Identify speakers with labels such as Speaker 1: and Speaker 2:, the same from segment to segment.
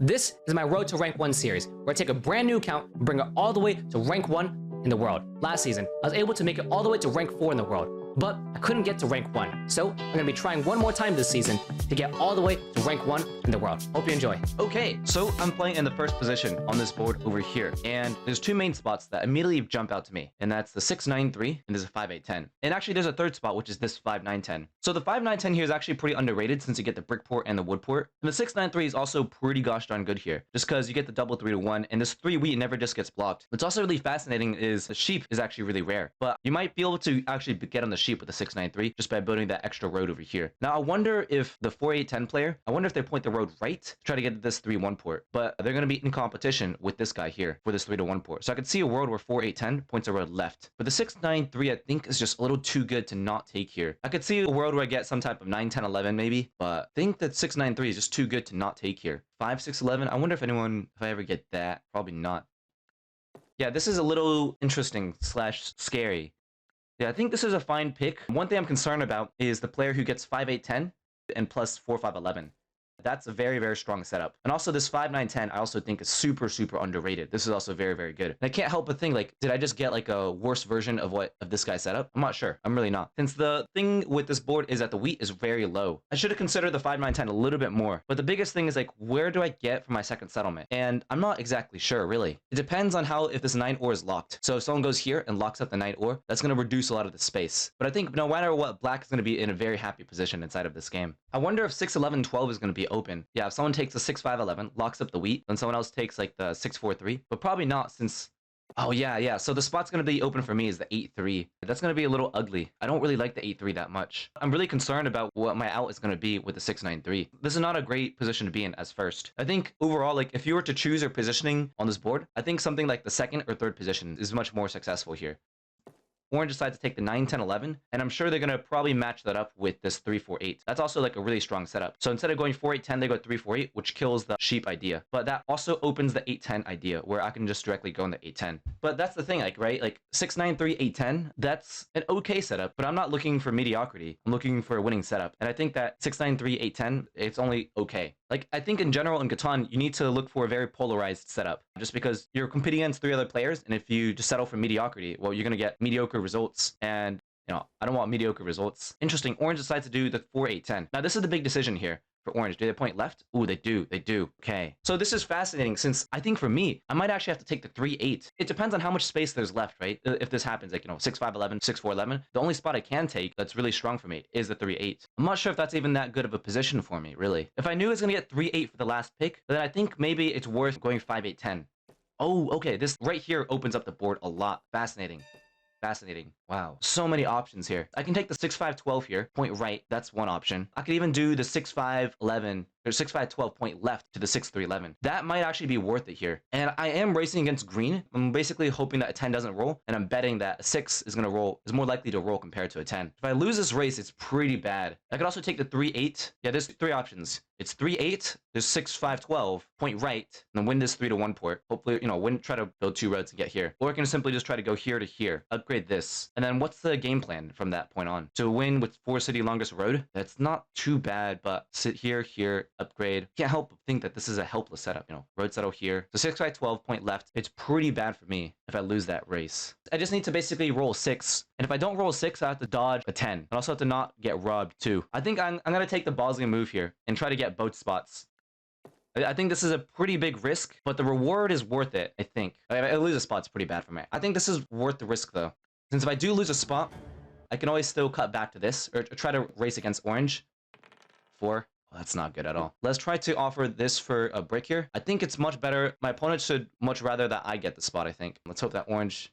Speaker 1: This is my Road to Rank 1 series, where I take a brand new account and bring it all the way to Rank 1 in the world. Last season, I was able to make it all the way to Rank 4 in the world, but I couldn't get to Rank 1. So I'm going to be trying one more time this season to get all the way to Rank 1 in the world. Hope you enjoy.
Speaker 2: Okay, so I'm playing in the first position on this board over here, and there's two main spots that immediately jump out to me, and that's the 6-9-3 and there's a 5-8-10. And actually there's a third spot, which is this 5-9-10. So the 5-9-10 here is actually pretty underrated since you get the brick port and the wood port. And the 6-9-3 is also pretty gosh darn good here, just because you get the double 3-1, and this 3 wheat never just gets blocked. What's also really fascinating is the sheep is actually really rare, but you might be able to actually get on the sheep with the 6-9-3 just by building that extra road over here. Now I wonder if the 4-8-10 player, I wonder if they point the road right to try to get this 3-1 port, but they're going to be in competition with this guy here for this 3-1 port. So I could see a world where 4-8-10 points the road left, but the 6-9-3 I think is just a little too good to not take here. I could see a world where I get some type of 9-10-11 maybe, but I think that 6-9-3 is just too good to not take here. 5-6-11, I wonder if I ever get that. Probably not. Yeah, this is a little interesting slash scary. Yeah, I think this is a fine pick. One thing I'm concerned about is the player who gets 5-8-10 and plus 4-5-11. That's a very, very strong setup. And also this 5-9-10 I also think is super, super underrated. This is also very, very good. And I can't help but think, like, did I just get like a worse version of this guy's setup? I'm not sure. I'm really not. Since the thing with this board is that the wheat is very low. I should have considered the 5-9-10 a little bit more. But the biggest thing is, like, where do I get for my second settlement? And I'm not exactly sure, really. It depends on if this 9 ore is locked. So if someone goes here and locks up the 9 ore, that's going to reduce a lot of the space. But I think no matter what, black is going to be in a very happy position inside of this game. I wonder if 6-11-12 is going to be open. Yeah, if someone takes a 6-5-11, locks up the wheat, then someone else takes like the 6-4-3, but probably not since... Oh, yeah. So the spot's going to be open for me is the 8-3. That's going to be a little ugly. I don't really like the 8-3 that much. I'm really concerned about what my out is going to be with the 6-9-3. This is not a great position to be in as first. I think overall, like, if you were to choose your positioning on this board, I think something like the second or third position is much more successful here. Orange decides to take the 9-10-11, and I'm sure they're going to probably match that up with this 3-4-8. That's also like a really strong setup. So instead of going 4-8-10, they go 3-4-8, which kills the sheep idea. But that also opens the 8-10 idea, where I can just directly go in the 8-10. But that's the thing, like, right? Like 6-9-3, 8-10, that's an okay setup, but I'm not looking for mediocrity. I'm looking for a winning setup. And I think that 6-9-3, 8-10, it's only okay. Like, I think in general in Catan, you need to look for a very polarized setup, just because you're competing against 3 other players, and if you just settle for mediocrity, well, you're going to get mediocre results, and, you know, I don't want mediocre results. Interesting, Orange decides to do the 4-8-10. Now, this is the big decision here for Orange. Do they point left? Ooh, they do. Okay. So this is fascinating, since I think for me, I might actually have to take the 3-8. It depends on how much space there's left, right? If this happens, like, you know, 6-5-11, 6-4-11, the only spot I can take that's really strong for me is the 3-8. I'm not sure if that's even that good of a position for me, really. If I knew I was going to get 3-8 for the last pick, then I think maybe it's worth going 5-8-10. Oh, okay. This right here opens up the board a lot. Fascinating. Wow, so many options here. I can take the 6-5-12 here, point right. That's one option. I could even do the 6-5-11 or 6-5-12 point left to the 6-3-11. That might actually be worth it here. And I am racing against green. I'm basically hoping that a 10 doesn't roll, and I'm betting that a 6 is more likely to roll compared to a 10. If I lose this race, it's pretty bad. I could also take the 3-8. Yeah, there's 3 options. It's 3-8, there's 6-5-12, point right, and then win this 3-1 port. Hopefully, you know, try to build 2 roads and get here. Or I can simply just try to go here to here, upgrade this. And then what's the game plan from that point on? To win with 4 city longest road? That's not too bad, but sit here, upgrade. Can't help but think that this is a helpless setup, you know, road settle here. So 6-5-12, point left. It's pretty bad for me if I lose that race. I just need to basically roll 6. And if I don't roll 6, I have to dodge a 10. I also have to not get robbed too. I think I'm going to take the Bosnian move here and try to get both spots. I think this is a pretty big risk, but the reward is worth it, I think. If I lose a spot, it's pretty bad for me. I think this is worth the risk, though. Since if I do lose a spot, I can always still cut back to this, or try to race against Orange. 4. Well, that's not good at all. Let's try to offer this for a brick here. I think it's much better. My opponent should much rather that I get the spot, I think. Let's hope that Orange...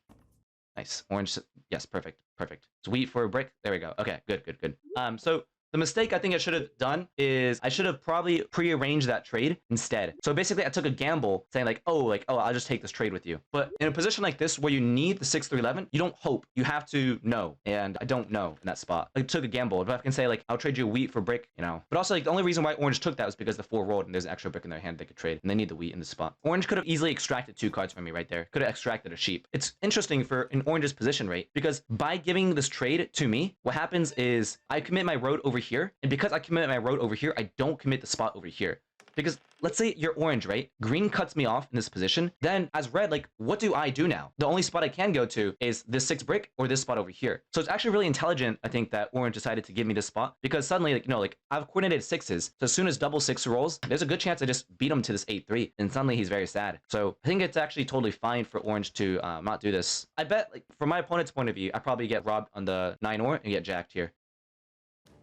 Speaker 2: Nice. Orange... Yes, perfect. It's wheat for a brick. There we go. Okay, good. So... the mistake I think I should have done is I should have probably prearranged that trade instead. So basically I took a gamble saying like, oh, I'll just take this trade with you. But in a position like this where you need the 6-3-11, you don't hope. You have to know. And I don't know in that spot. I took a gamble. If I can say like, I'll trade you wheat for brick, you know. But also like the only reason why Orange took that was because the 4 rolled and there's an extra brick in their hand they could trade. And they need the wheat in the spot. Orange could have easily extracted 2 cards from me right there. Could have extracted a sheep. It's interesting for an Orange's position rate because by giving this trade to me, what happens is I commit my road over here. And because I commit my road over here, I don't commit the spot over here. Because let's say you're orange, right? Green cuts me off in this position. Then as red, like, what do I do now? The only spot I can go to is this 6 brick or this spot over here. So it's actually really intelligent, I think, that orange decided to give me this spot, because suddenly, like, you know, like, I've coordinated 6s. So as soon as double 6 rolls, there's a good chance I just beat him to this 8-3, and suddenly he's very sad. So I think it's actually totally fine for orange to not do this. I bet, like, from my opponent's point of view, I probably get robbed on the 9 or and get jacked here.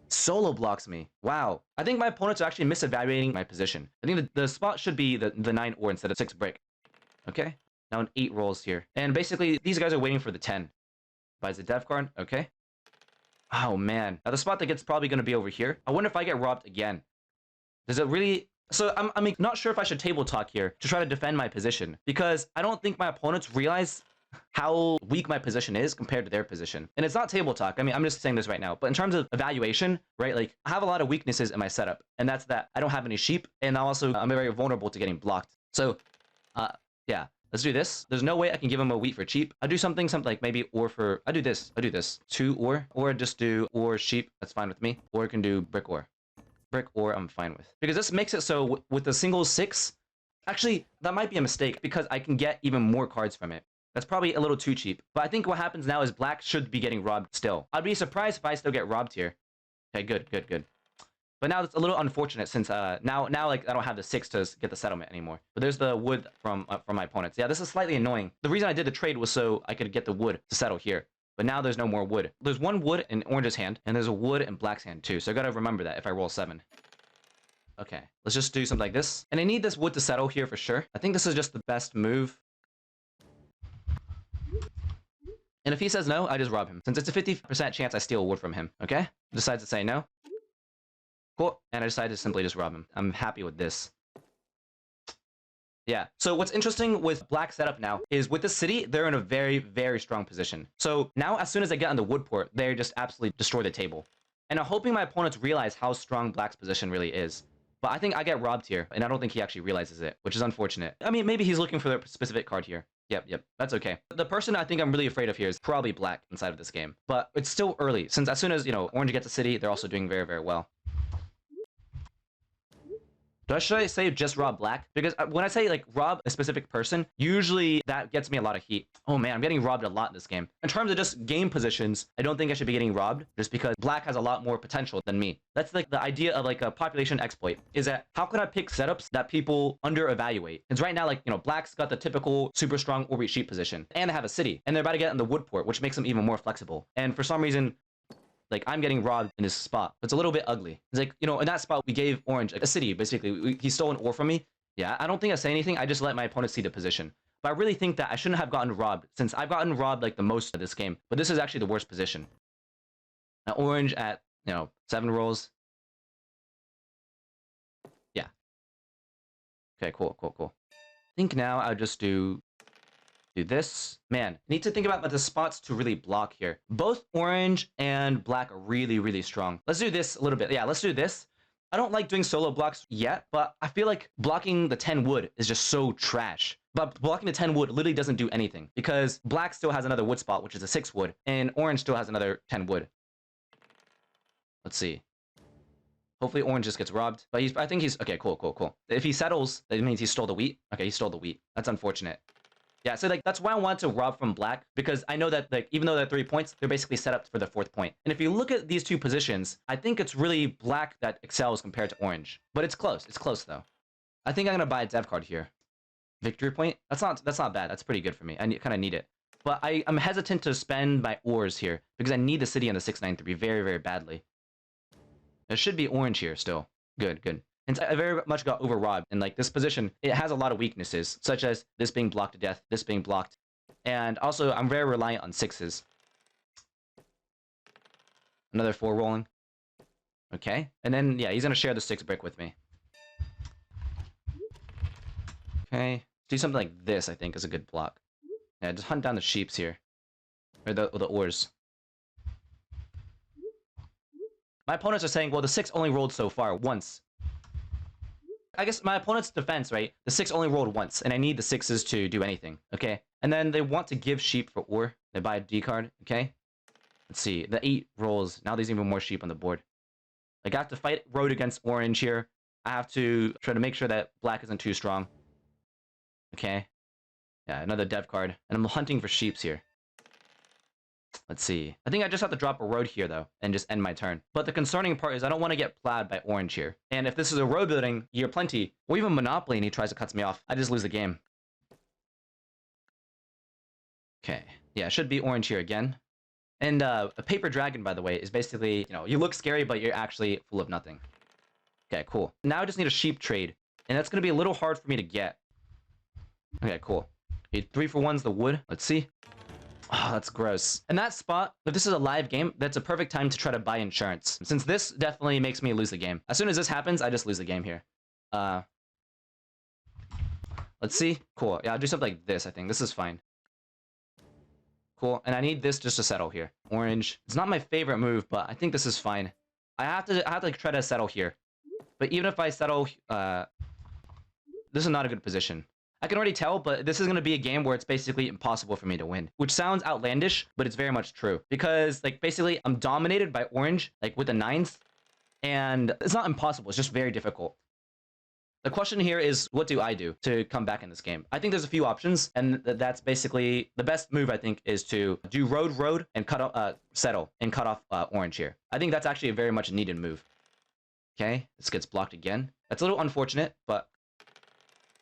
Speaker 2: Solo blocks me. Wow. I think my opponents are actually misevaluating my position. I think the spot should be the 9 or instead of 6 brick. Okay. Now an 8 rolls here. And basically, these guys are waiting for the 10. Buys a dev card. Okay. Oh, man. Now the spot that gets probably going to be over here. I wonder if I get robbed again. Does it really... So I'm not sure if I should table talk here to try to defend my position, because I don't think my opponents realize how weak my position is compared to their position. And it's not table talk. I mean, I'm just saying this right now. But in terms of evaluation, right, like, I have a lot of weaknesses in my setup. And that's that I don't have any sheep. And I'm very vulnerable to getting blocked. So, yeah, let's do this. There's no way I can give him a wheat for cheap. I'll do something like maybe or for... I do this. 2 or just do or sheep. That's fine with me. Or I can do brick or. Brick or I'm fine with. Because this makes it so with the single 6... Actually, that might be a mistake because I can get even more cards from it. That's probably a little too cheap. But I think what happens now is black should be getting robbed still. I'd be surprised if I still get robbed here. Okay, good. But now it's a little unfortunate since now like I don't have the 6 to get the settlement anymore. But there's the wood from my opponents. Yeah, this is slightly annoying. The reason I did the trade was so I could get the wood to settle here. But now there's no more wood. There's 1 wood in orange's hand, and there's a wood in black's hand too. So I gotta remember that if I roll 7. Okay, let's just do something like this. And I need this wood to settle here for sure. I think this is just the best move. And if he says no, I just rob him. Since it's a 50% chance I steal wood from him, okay? Decides to say no. Cool. And I decide to simply just rob him. I'm happy with this. Yeah. So what's interesting with black setup now is with the city, they're in a very, very strong position. So now as soon as I get on the wood port, they just absolutely destroy the table. And I'm hoping my opponents realize how strong black's position really is. But I think I get robbed here, and I don't think he actually realizes it, which is unfortunate. I mean, maybe he's looking for the specific card here. Yep, that's okay. The person I think I'm really afraid of here is probably black inside of this game. But it's still early, since as soon as, you know, orange gets a city, they're also doing very, very well. Should I say just rob black? Because when I say, like, rob a specific person, usually that gets me a lot of heat. Oh man, I'm getting robbed a lot in this game. In terms of just game positions, I don't think I should be getting robbed just because black has a lot more potential than me. That's like the idea of like a population exploit, is that how can I pick setups that people under evaluate? Because right now, like, you know, black's got the typical super strong or sheep position, and they have a city, and they're about to get in the wood port, which makes them even more flexible. And for some reason, like, I'm getting robbed in this spot. It's a little bit ugly. It's like, you know, in that spot, we gave orange a city, basically. He stole an ore from me. Yeah, I don't think I say anything. I just let my opponent see the position. But I really think that I shouldn't have gotten robbed, since I've gotten robbed, like, the most of this game. But this is actually the worst position. Now, orange at, you know, 7 rolls. Yeah. Okay, cool. I think now I'll just do this. Man, I need to think about the spots to really block here. Both orange and black are really, really strong. Let's do this a little bit. Yeah, let's do this. I don't like doing solo blocks yet, but I feel like blocking the 10 wood is just so trash. But blocking the 10 wood literally doesn't do anything, because black still has another wood spot, which is a 6 wood, and orange still has another 10 wood. Let's see. Hopefully orange just gets robbed. But I think he's... Okay, cool. If he settles, that means he stole the wheat. Okay, he stole the wheat. That's unfortunate. Yeah, so, like, that's why I want to rob from black, because I know that, like, even though they're 3 points, they're basically set up for the 4th point. And if you look at these 2 positions, I think it's really black that excels compared to orange. But it's close. It's close, though. I think I'm going to buy a dev card here. Victory point? That's not bad. That's pretty good for me. I kind of need it. But I'm hesitant to spend my ores here, because I need the city on the 693 very, very badly. There should be orange here still. Good. And I very much got overrobbed. And, like, this position, it has a lot of weaknesses, such as this being blocked to death, this being blocked. And also, I'm very reliant on 6s. Another 4 rolling. Okay. And then, yeah, he's going to share the 6 brick with me. Okay. Do something like this, I think, is a good block. Yeah, just hunt down the sheeps here. Or the ores. My opponents are saying, well, the 6 only rolled so far, once. I guess my opponent's defense, right? The 6 only rolled once, and I need the 6s to do anything, okay? And then they want to give sheep for ore. They buy a D card, okay? Let's see. The 8 rolls. Now there's even more sheep on the board. Like, I have to fight road against orange here. I have to try to make sure that black isn't too strong. Okay. Yeah, another dev card. And I'm hunting for sheeps here. Let's see. I think I just have to drop a road here, though, and just end my turn. But the concerning part is I don't want to get plowed by orange here. And if this is a road building, year plenty, or even Monopoly, and he tries to cut me off, I just lose the game. Okay. Yeah, it should be orange here again. And a paper dragon, by the way, is basically, you know, you look scary, but you're actually full of nothing. Okay, cool. Now I just need a sheep trade. And that's going to be a little hard for me to get. Okay, cool. Okay, 3-for-1's the wood. Let's see. Oh, that's gross. And that spot, if this is a live game, that's a perfect time to try to buy insurance. Since this definitely makes me lose the game. As soon as this happens, I just lose the game here. Let's see. Cool. Yeah, I'll do something like this, I think. This is fine. Cool. And I need this just to settle here. Orange. It's not my favorite move, but I think this is fine. I have to try to settle here. But even if I settle, this is not a good position. I can already tell, but this is going to be a game where it's basically impossible for me to win. Which sounds outlandish, but it's very much true. Because, like, basically, I'm dominated by orange, like, with the 9s. And it's not impossible, it's just very difficult. The question here is, what do I do to come back in this game? I think there's a few options, and that's basically the best move, I think, is to do road, and cut off, settle, and cut off orange here. I think that's actually a very much needed move. Okay, this gets blocked again. That's a little unfortunate, but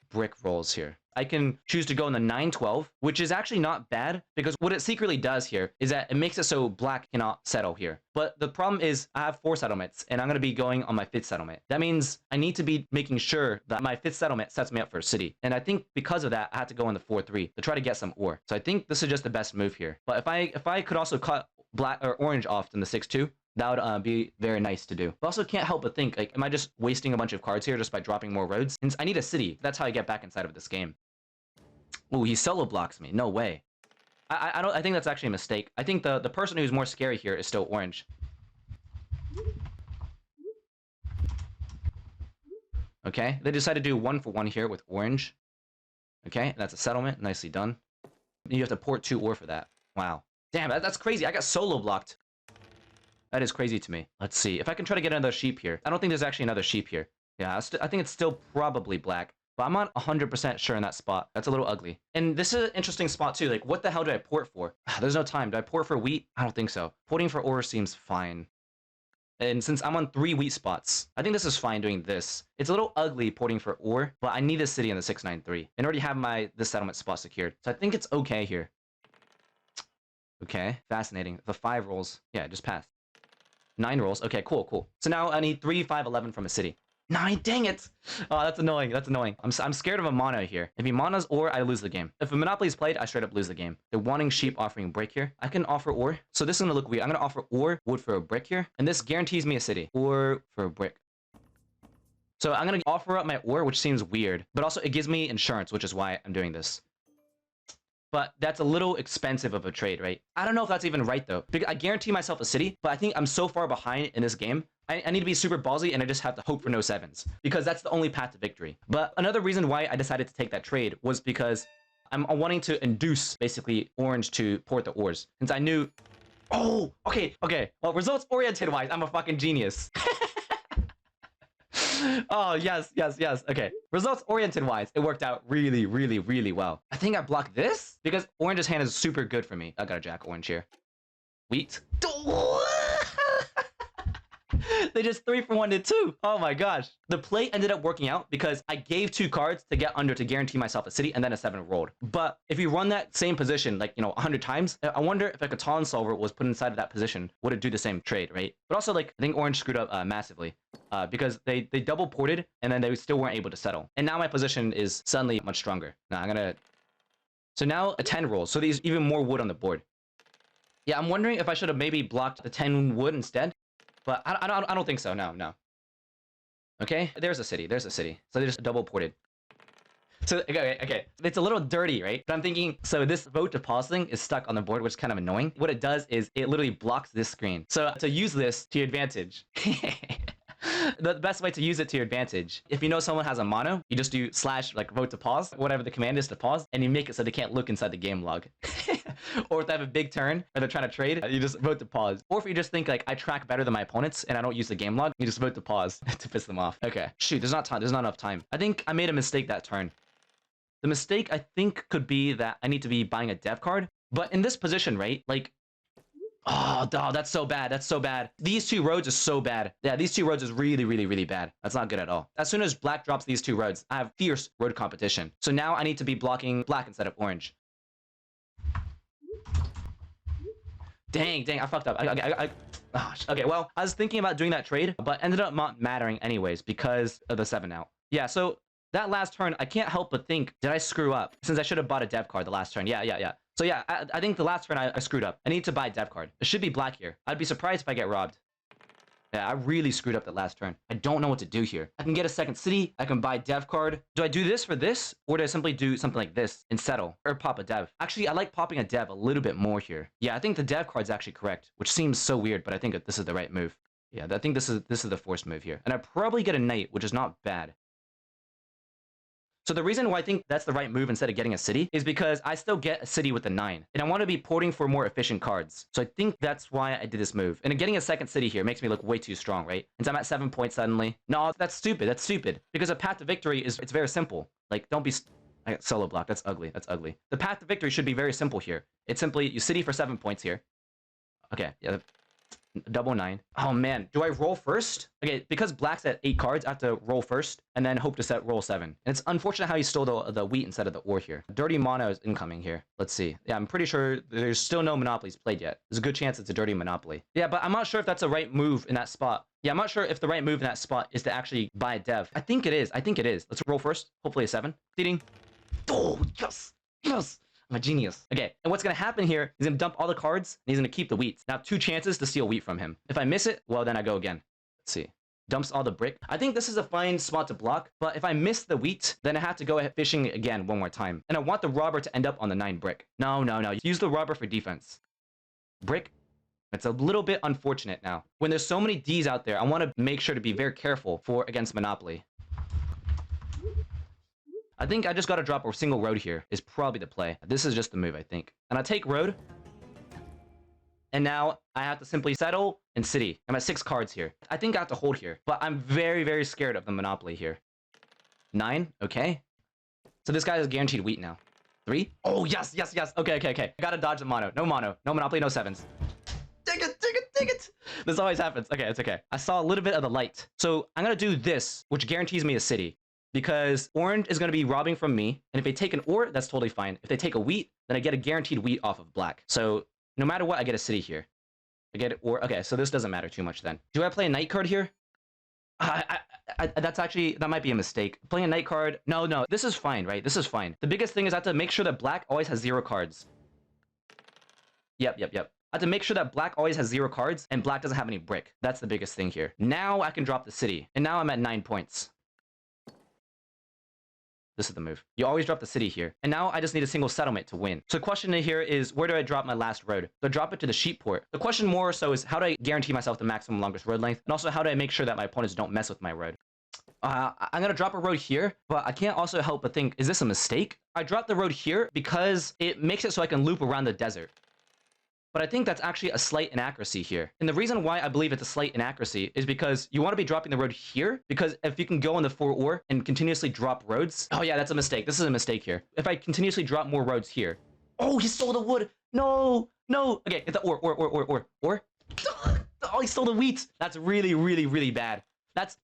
Speaker 2: brick rolls here. I can choose to go in the 9-12, which is actually not bad, because what it secretly does here is that it makes it so black cannot settle here. But the problem is I have 4 settlements, and I'm going to be going on my 5th settlement. That means I need to be making sure that my 5th settlement sets me up for a city. And I think because of that, I have to go in the 4-3 to try to get some ore. So I think this is just the best move here. But if I could also cut black or orange off in the 6-2, that would be very nice to do. But also can't help but think, like, am I just wasting a bunch of cards here just by dropping more roads? And I need a city. That's how I get back inside of this game. Oh, he solo blocks me. No way. I think that's actually a mistake. I think the person who's more scary here is still orange. Okay, they decided to do 1-for-1 here with orange. Okay, that's a settlement. Nicely done. You have to port 2 ore for that. Wow. Damn, that's crazy. I got solo blocked. That is crazy to me. Let's see. If I can try to get another sheep here. I don't think there's actually another sheep here. Yeah, I think it's still probably black. But I'm not 100% sure in that spot. That's a little ugly. And this is an interesting spot too. Like, what the hell do I port for? There's no time. Do I port for wheat? I don't think so. Porting for ore seems fine. And since I'm on 3 wheat spots, I think this is fine doing this. It's a little ugly porting for ore, but I need a city in the 693. And already have this settlement spot secured. So I think it's okay here. Okay, fascinating. The 5 rolls. Yeah, just passed. 9 rolls. Okay, cool. So now I need 3, 5, 11 from a city. 9, dang it! Oh, that's annoying. I'm scared of a mono here. If he monos ore, I lose the game. If a Monopoly is played, I straight up lose the game. They're wanting sheep, offering brick here. I can offer ore. So this is gonna look weird. I'm gonna offer ore, wood for a brick here. And this guarantees me a city. Ore for a brick. So I'm gonna offer up my ore, which seems weird. But also it gives me insurance, which is why I'm doing this. But that's a little expensive of a trade, right? I don't know if that's even right, though. Because I guarantee myself a city, but I think I'm so far behind in this game. I need to be super ballsy, and I just have to hope for no 7s. Because that's the only path to victory. But another reason why I decided to take that trade was because I'm wanting to induce, basically, orange to port the ores. Since I knew... Oh, okay. Well, results-oriented-wise, I'm a fucking genius. Oh, yes. Okay. Results-oriented wise, it worked out really well. I think I blocked this because orange's hand is super good for me. I got a jack orange here. Wheat. They just 3-for-1 2. Oh my gosh. The play ended up working out because I gave 2 cards to get under to guarantee myself a city and then a 7 rolled. But if you run that same position, like, 100 times, I wonder if a Catan solver was put inside of that position, would it do the same trade, right? But also, like, I think orange screwed up massively because they double ported and then they still weren't able to settle. And now my position is suddenly much stronger. Now I'm gonna... So now a 10 rolls. So there's even more wood on the board. Yeah, I'm wondering if I should have maybe blocked the 10 wood instead. But I don't think so. No. Okay, there's a city. So they just double ported. So, okay. It's a little dirty, right? But I'm thinking, so this vote to pause thing is stuck on the board, which is kind of annoying. What it does is it literally blocks this screen. So to use this to your advantage, the best way to use it to your advantage, if you know someone has a mono, you just do / like vote to pause, whatever the command is to pause, and you make it so they can't look inside the game log. Or if they have a big turn or they're trying to trade, you just vote to pause. Or if you just think like I track better than my opponents and I don't use the game log, you just vote to pause to piss them off. Okay, shoot, there's not time. There's not enough time. I think I made a mistake that turn. The mistake I think could be that I need to be buying a dev card, but in this position, right? Like, oh, that's so bad. That's so bad. These two roads are so bad. Yeah, these two roads is really, really, really bad. That's not good at all. As soon as black drops these two roads, I have fierce road competition. So now I need to be blocking black instead of orange. Dang, I fucked up. Okay, well, I was thinking about doing that trade, but ended up not mattering anyways because of the 7 out. Yeah, so that last turn, I can't help but think, did I screw up? Since I should have bought a dev card the last turn. Yeah. So yeah, I think the last turn I screwed up. I need to buy a dev card. It should be black here. I'd be surprised if I get robbed. Yeah, I really screwed up that last turn. I don't know what to do here. I can get a second city. I can buy dev card. Do I do this for this? Or do I simply do something like this and settle? Or pop a dev? Actually, I like popping a dev a little bit more here. Yeah, I think the dev card's actually correct, which seems so weird, but I think this is the right move. Yeah, I think this is the forced move here. And I probably get a knight, which is not bad. So the reason why I think that's the right move instead of getting a city is because I still get a city with a 9. And I want to be porting for more efficient cards. So I think that's why I did this move. And getting a second city here makes me look way too strong, right? And so I'm at 7 points suddenly. No, that's stupid. That's stupid. Because a path to victory it's very simple. Like, don't be... I got solo block. That's ugly. That's ugly. The path to victory should be very simple here. It's simply, you city for 7 points here. Okay, yeah. Double 9. Oh man, do I roll first? Okay, because black's at 8 cards, I have to roll first and then hope to set roll 7. And it's unfortunate how he stole the wheat instead of the ore here. Dirty mono is incoming here. Let's see. Yeah, I'm pretty sure there's still no monopolies played yet. There's a good chance it's a dirty monopoly. Yeah, but I'm not sure if that's the right move in that spot. Yeah, I'm not sure if the right move in that spot is to actually buy a dev. I think it is. Let's roll first. Hopefully a 7. Seeding. Oh, yes. Yes. I'm a genius. Okay, and what's gonna happen here, he's gonna dump all the cards, and he's gonna keep the wheat. Now, 2 chances to steal wheat from him. If I miss it, well, then I go again. Let's see. Dumps all the brick. I think this is a fine spot to block, but if I miss the wheat, then I have to go ahead fishing again one more time. And I want the robber to end up on the 9 brick. No. Use the robber for defense. Brick. It's a little bit unfortunate now. When there's so many Ds out there, I want to make sure to be very careful against Monopoly. I think I just got to drop a single road here is probably the play. This is just the move, I think. And I take road. And now I have to simply settle and city. I'm at 6 cards here. I think I have to hold here. But I'm very, very scared of the monopoly here. 9. Okay. So this guy is guaranteed wheat now. 3. Oh, yes. Okay. I gotta dodge the mono. No mono. No monopoly, no 7s. Take it. This always happens. Okay, it's okay. I saw a little bit of the light. So I'm gonna do this, which guarantees me a city. Because orange is going to be robbing from me, and if they take an ore, that's totally fine. If they take a wheat, then I get a guaranteed wheat off of black. So no matter what, I get a city here. I get it, or okay, so this doesn't matter too much then. Do I play a knight card here? That's actually, that might be a mistake. Playing a knight card, no, this is fine, right? This is fine. The biggest thing is I have to make sure that black always has 0 cards. Yep. I have to make sure that black always has 0 cards, and black doesn't have any brick. That's the biggest thing here. Now I can drop the city, and now I'm at 9 points. This is the move. You always drop the city here. And now I just need a single settlement to win. So the question here is, where do I drop my last road? Do I drop it to the sheep port? The question more so is, how do I guarantee myself the maximum longest road length? And also, how do I make sure that my opponents don't mess with my road? I'm going to drop a road here, but I can't also help but think, is this a mistake? I dropped the road here because it makes it so I can loop around the desert. But I think that's actually a slight inaccuracy here. And the reason why I believe it's a slight inaccuracy is because you want to be dropping the road here, because if you can go on the 4 ore and continuously drop roads... Oh yeah, that's a mistake. This is a mistake here. If I continuously drop more roads here... Oh, he stole the wood! No! Okay, it's the ore. Oh, he stole the wheat! That's really bad.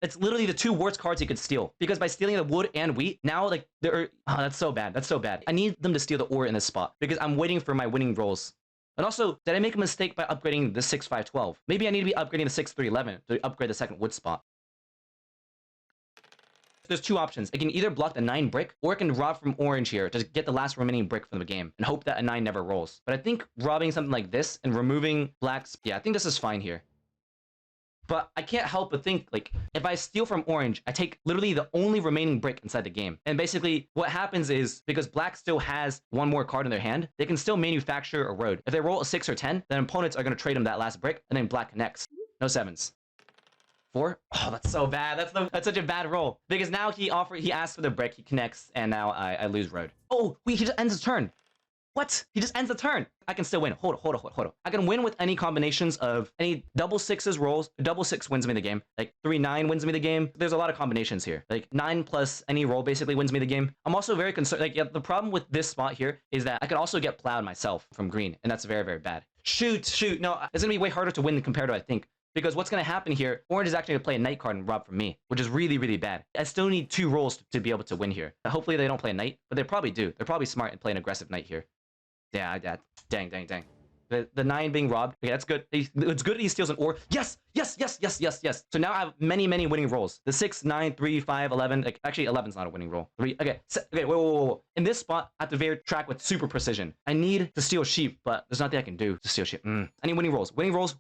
Speaker 2: It's literally the 2 worst cards he could steal. Because by stealing the wood and wheat, now like they're... Oh, that's so bad. I need them to steal the ore in this spot, because I'm waiting for my winning rolls. And also, did I make a mistake by upgrading the 6-5-12? Maybe I need to be upgrading the 6-3-11 to upgrade the second wood spot. There's 2 options. It can either block the 9 brick, or it can rob from orange here to get the last remaining brick from the game, and hope that a 9 never rolls. But I think robbing something like this and removing black's... Yeah, I think this is fine here. But I can't help but think, like, if I steal from orange, I take literally the only remaining brick inside the game. And basically, what happens is, because black still has 1 more card in their hand, they can still manufacture a road. If they roll a 6 or 10, then opponents are going to trade them that last brick, and then black connects. No 7s. 4? Oh, that's so bad. That's such a bad roll. Because now he asks for the brick, he connects, and now I lose road. Oh, wait, he just ends his turn. What? He just ends the turn. I can still win. Hold on. I can win with any combinations of any double sixes rolls. Double six wins me the game. Like 3-9 wins me the game. There's a lot of combinations here. Like 9 plus any roll basically wins me the game. I'm also very concerned. Like, yeah, the problem with this spot here is that I could also get plowed myself from green, and that's very, very bad. Shoot. No, it's gonna be way harder to win compared to I think. Because what's going to happen here, orange is actually going to play a knight card and rob from me, which is really, really bad. I still need 2 rolls to be able to win here. Hopefully they don't play a knight, but they probably do. They're probably smart and play an aggressive knight here. Yeah, dang. The 9 being robbed. Okay, that's good. It's good that he steals an ore. Yes. So now I have many, many winning rolls. The 6, 9, 3, 5, 11. Like, actually, 11's not a winning roll. 3. Okay, whoa. In this spot, I have to veer track with super precision. I need to steal sheep, but there's nothing I can do to steal sheep. I need winning rolls. Winning rolls.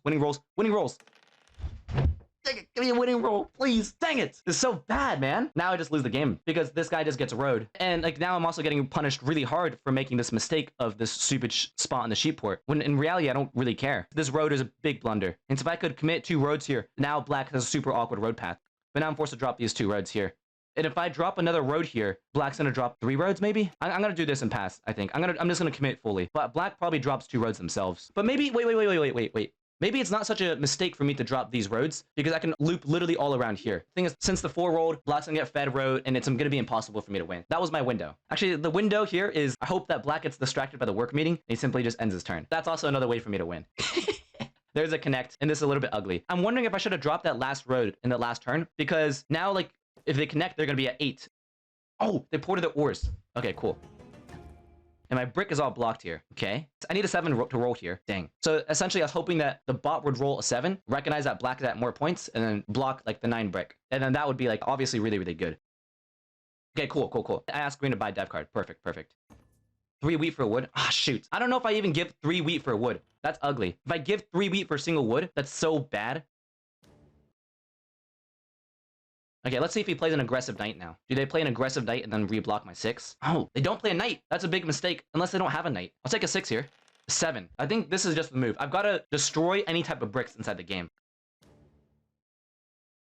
Speaker 2: Dang it, give me a winning roll, please. Dang it. This is so bad, man. Now I just lose the game because this guy just gets road. And like now I'm also getting punished really hard for making this mistake of this stupid spot in the sheep port. When in reality, I don't really care. This road is a big blunder. And so if I could commit 2 roads here, now black has a super awkward road path. But now I'm forced to drop these 2 roads here. And if I drop another road here, black's gonna drop 3 roads maybe? I'm gonna do this and pass, I think. I'm just gonna commit fully. But black probably drops 2 roads themselves. But maybe, wait. Maybe it's not such a mistake for me to drop these roads because I can loop literally all around here. The thing is, since the 4 rolled, black's gonna get fed road and it's gonna be impossible for me to win. That was my window. Actually, the window here is I hope that black gets distracted by the work meeting and he simply just ends his turn. That's also another way for me to win. There's a connect and this is a little bit ugly. I'm wondering if I should have dropped that last road in the last turn because now like if they connect, they're gonna be at 8. Oh, they ported the ores. Okay, cool. And my brick is all blocked here. Okay. So I need a 7 to roll here. Dang. So essentially, I was hoping that the bot would roll a 7, recognize that black is at more points, and then block like the 9 brick. And then that would be like obviously really, really good. Okay, cool. I asked green to buy a dev card. Perfect. 3 wheat for a wood. Ah, shoot. I don't know if I even give 3 wheat for a wood. That's ugly. If I give 3 wheat for a single wood, that's so bad. Okay, let's see if he plays an aggressive knight now. Do they play an aggressive knight and then reblock my 6? Oh, they don't play a knight. That's a big mistake, unless they don't have a knight. I'll take a 6 here. 7. I think this is just the move. I've got to destroy any type of bricks inside the game.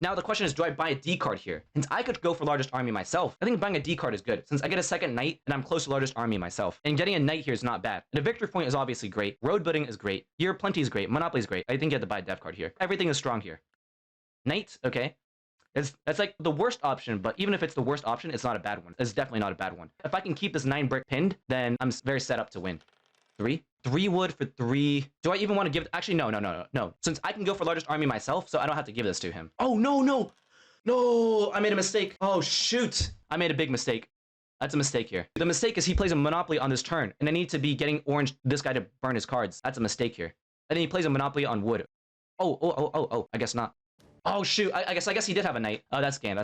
Speaker 2: Now the question is, do I buy a D card here? Since I could go for largest army myself, I think buying a D card is good, since I get a second knight and I'm close to largest army myself. And getting a knight here is not bad. And a victory point is obviously great. Road building is great. Here, plenty is great. Monopoly is great. I think you have to buy a dev card here. Everything is strong here. Knight, okay. That's like the worst option, but even if it's the worst option, it's not a bad one. It's definitely not a bad one. If I can keep this 9 brick pinned, then I'm very set up to win. 3 wood for 3. Do I even want to give it? Actually, no. Since I can go for largest army myself, so I don't have to give this to him. Oh, no, I made a mistake. Oh, shoot. I made a big mistake. That's a mistake here. The mistake is he plays a monopoly on this turn, and I need to be getting this guy to burn his cards. That's a mistake here. And then he plays a monopoly on wood. Oh, I guess not. Oh shoot! I guess he did have a knight. Oh, that's game.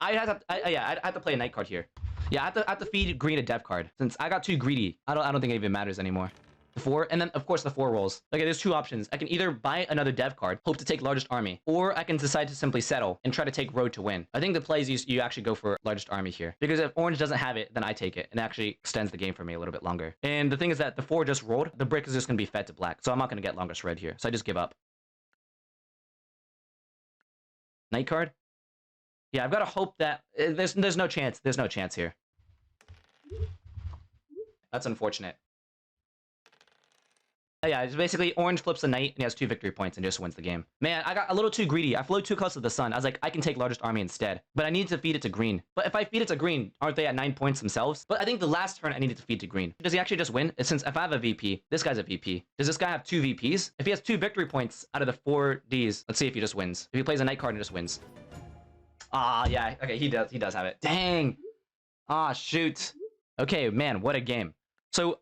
Speaker 2: I have to play a knight card here. Yeah, I have to feed green a dev card since I got too greedy. I don't think it even matters anymore. 4, and then of course the 4 rolls. Okay, there's 2 options. I can either buy another dev card, hope to take largest army, or I can decide to simply settle and try to take road to win. I think the play is you actually go for largest army here because if orange doesn't have it, then I take it and it actually extends the game for me a little bit longer. And the thing is that the 4 just rolled. The brick is just gonna be fed to black, so I'm not gonna get longest red here. So I just give up. Knight card? Yeah, I've got to hope that there's no chance. There's no chance here. That's unfortunate. Yeah, it's basically orange flips the knight and he has 2 victory points and just wins the game. Man, I got a little too greedy. I flew too close to the sun. I was like, I can take largest army instead. But I need to feed it to green. But if I feed it to green, aren't they at 9 points themselves? But I think the last turn I needed to feed to green. Does he actually just win? Since if I have a VP, this guy's a VP. Does this guy have 2 VPs? If he has 2 victory points out of the 4 Ds, let's see if he just wins. If he plays a knight card and just wins. Ah, yeah. Okay, he does have it. Dang. Ah, shoot. Okay, man, what a game. So,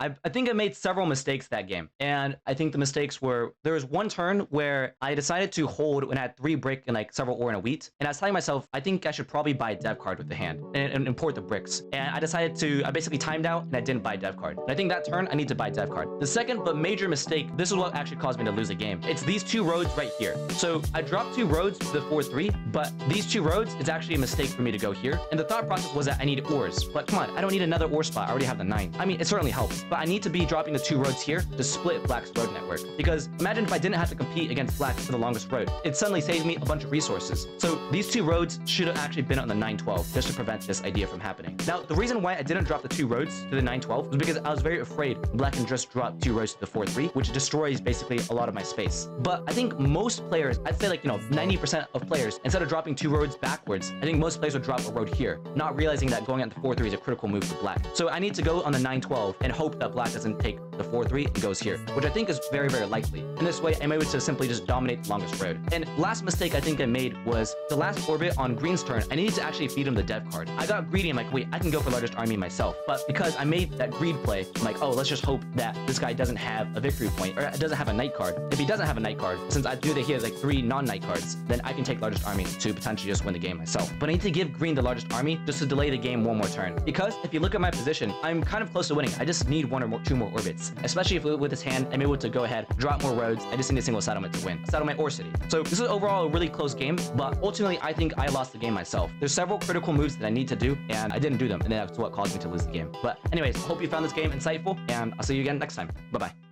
Speaker 2: I think I made several mistakes that game. And I think the mistakes were, there was one turn where I decided to hold when I had 3 brick and like several ore and a wheat. And I was telling myself, I think I should probably buy a dev card with the hand and import the bricks. And I decided to, I basically timed out and I didn't buy a dev card. And I think that turn, I need to buy a dev card. The second but major mistake, this is what actually caused me to lose the game. It's these 2 roads right here. So I dropped 2 roads to the 4-3, but these 2 roads, it's actually a mistake for me to go here. And the thought process was that I need ores. But come on, I don't need another ore spot. I already have the 9. I mean, it certainly helps. but I need to be dropping the 2 roads here to split Black's road network. Because imagine if I didn't have to compete against Black for the longest road. It suddenly saved me a bunch of resources. So these 2 roads should have actually been on the 912 just to prevent this idea from happening. Now, the reason why I didn't drop the 2 roads to the 912 was because I was very afraid Black can just drop 2 roads to the 4-3, which destroys basically a lot of my space. But I think most players, I'd say like, 90% of players, instead of dropping 2 roads backwards, I think most players would drop a road here, not realizing that going at the 4-3 is a critical move for Black. So I need to go on the 912 and hope that Black doesn't take the 4-3 and goes here, which I think is very, very likely. In this way, I'm able to simply just dominate the longest road. And last mistake I think I made was the last orbit on Green's turn, I needed to actually feed him the dev card. I got greedy, I'm like, wait, I can go for largest army myself. But because I made that greed play, I'm like, oh, let's just hope that this guy doesn't have a victory point, or doesn't have a knight card. If he doesn't have a knight card, since I knew that he has like 3 non-knight cards, then I can take largest army to potentially just win the game myself. But I need to give Green the largest army just to delay the game 1 more turn. Because if you look at my position, I'm kind of close to winning. I just need 1 or 2 more orbits. Especially if with his hand, I'm able to go ahead, drop more roads. I just need a single settlement to win. Settlement or city. So this is overall a really close game, but ultimately I think I lost the game myself. There's several critical moves that I need to do, and I didn't do them, and that's what caused me to lose the game. But anyways, hope you found this game insightful, and I'll see you again next time. Bye-bye.